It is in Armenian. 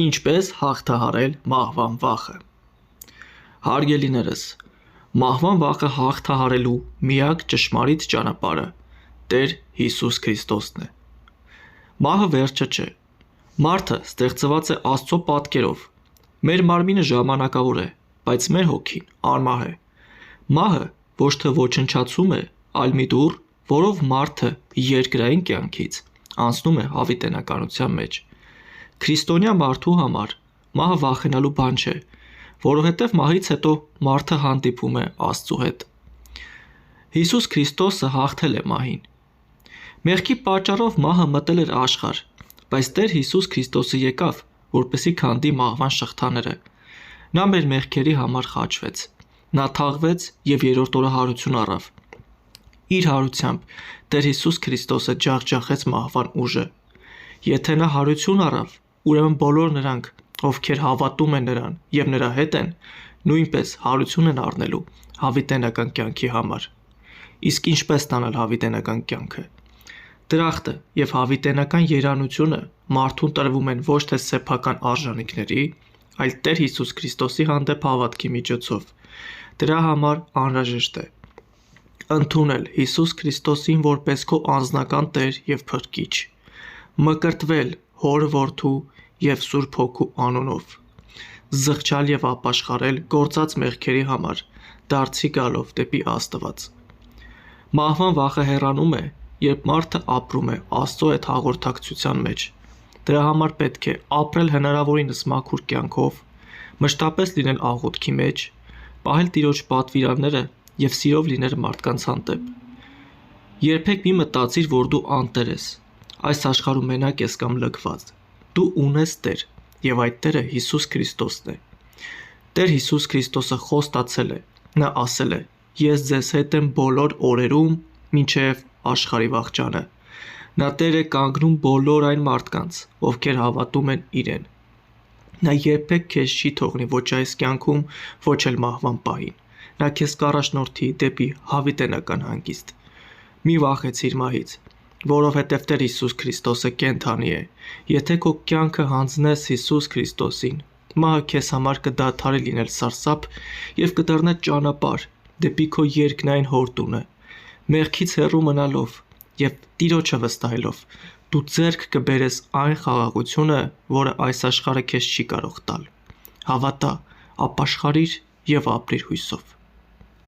Ինչպես հաղթահարել մահվան վախը։ Հարգելիներս, մահվան վախը հաղթահարելու միակ ճշմարիտ ճանապարհը Տեր Հիսուս Քրիստոսն է։ Մահը վերջը չէ։ Մարդը ստեղծված է Աստծո պատկերով։ Մեր մարմինը ժամանակավոր է, բայց մեր հոգին անմահ է։ Մահը ոչ թե ոչնչացում է, այլ մի դուռ, որով մարդը երկրային կյանքից անցնում է հավիտենականության մեջ։ Քրիստոնյա մարդու համար մահը վախենալու բան չէ, որովհետև մահից հետո մարդը հանդիպում է Աստծու հետ։ Հիսուս Քրիստոսը հաղթել է մահին։ Մեղքի պատճառով մահը մտել էր աշխարհ, բայց Տեր Հիսուս Քրիստոսը եկավ, որպեսզի քանդի մահվան շղթաները։ Նա մեր մեղքերի համար խաչվեց։ Նա թաղվեց և երրորդ օրը հարություն առավ։ Իր հարությամբ Տեր Հիսուս Քրիստոսը ջախջախեց մահվան ուժը։ Եթե նա հարություն առավ, ուրեմն բոլոր նրանք, ովքեր հավատում են նրան և նրա հետ են, նույնպես հարություն են առնելու հավիտենական կյանքի համար։ Իսկ ինչպես ստանալ հավիտենական կյանքը։ Դրախտը և հավիտենական երանությունը մարդուն տրվում են ոչ թե սեփական արժանինքների, այլ Տեր Հիսուս Քրիստոսի հանդեպ հավատքի միջոցով։ Դրա համար անհրաժեշտ է ընդունել Հիսուս Քրիստոսին որպես քո անձնական Տեր և Փրկիչ, մկրտվել Հոր, Որդու և Սուրբ Հոգու անունով, զղջալ և ապաշխարել գործած մեղքերի համար, դարձի գալով դեպի Աստված։ Մահվան վախը հեռանում է, երբ մարդը ապրում է Աստծո հետ հաղորդակցության մեջ։ Դրա համար պետք է ապրել հնարավորինս մաքուր կյանքով, մշտապես լինել աղոթքի մեջ, պահել Տիրոջ պատվիրանները և սիրով լինել մարդկանց հանդեպ։ Երբեք մի մտածիր, որ դու անտեր ես, այս աշխարհում մենակ ես կամ լքված։ Դու ունես Տեր, և այդ Տերը Հիսուս Քրիստոսն է։ Տեր Հիսուս Քրիստոսը խոստացել է։ Նա ասել է. «Ես ձեզ հետ եմ բոլոր օրերում, մինչև աշխարհի վախճանը»։ Նա Տեր է կանգնում բոլոր այն մարդկանց, ովքեր հավատում են Իրեն։ Նա երբեք քեզ չի թողնի ոչ այս կյանքում, ոչ էլ մահվան պահին։ Նա քեզ կառաջնորդի դեպի հավիտենական հանգիստ։ Մի վախեցիր մահից, որովհետև Տեր Հիսուս Քրիստոսը կենդանի է։ Եթե քո կյանքը հանձնես Հիսուս Քրիստոսին, մահը քեզ համար կդադարի լինել սարսափ և կդառնա ճանապարհ դեպի քո երկնային Հոր տունը։ Մեղքից հեռու մնալով և Տիրոջը վստահելով, դու ձեռք կբերես այն խաղաղությունը, որը այս աշխարհը քեզ չի կարող տալ։ Հավատա, ապաշխարիր և ապրիր հույսով։